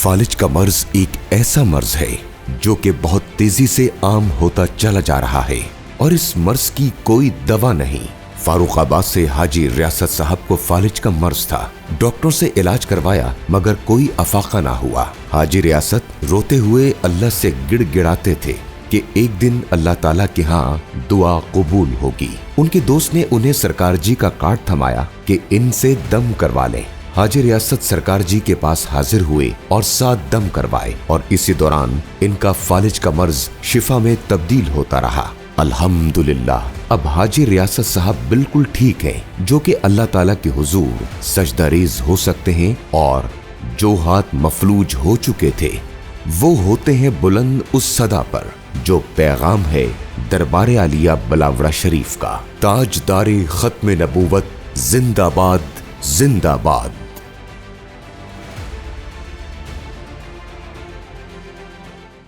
فالج کا مرض ایک ایسا مرض ہے جو کہ بہت تیزی سے عام ہوتا چلا جا رہا ہے اور اس مرض کی کوئی دوا نہیں۔ فاروق آباد سے حاجی ریاست صاحب کو فالج کا مرض تھا۔ ڈاکٹر سے علاج کروایا مگر کوئی افاقہ نہ ہوا۔ حاجی ریاست روتے ہوئے اللہ سے گڑ گڑاتے تھے کہ ایک دن اللہ تعالیٰ کے ہاں دعا قبول ہوگی۔ ان کے دوست نے انہیں سرکار جی کا کارڈ تھمایا کہ ان سے دم کروا لیں۔ حاجی ریاست سرکار جی کے پاس حاضر ہوئے اور 7 دم کروائے اور اسی دوران ان کا فالج کا مرض شفا میں تبدیل ہوتا رہا۔ الحمدللہ اب حاجی ریاست صاحب بالکل ٹھیک ہیں، جو کہ اللہ تعالیٰ کے حضور سجدہ ریز ہو سکتے ہیں اور جو ہاتھ مفلوج ہو چکے تھے وہ ہوتے ہیں بلند اس صدا پر جو پیغام ہے دربار عالیہ بلاوڑہ شریف کا۔ تاجدار ختم نبوت زندہ باد زندہ باد۔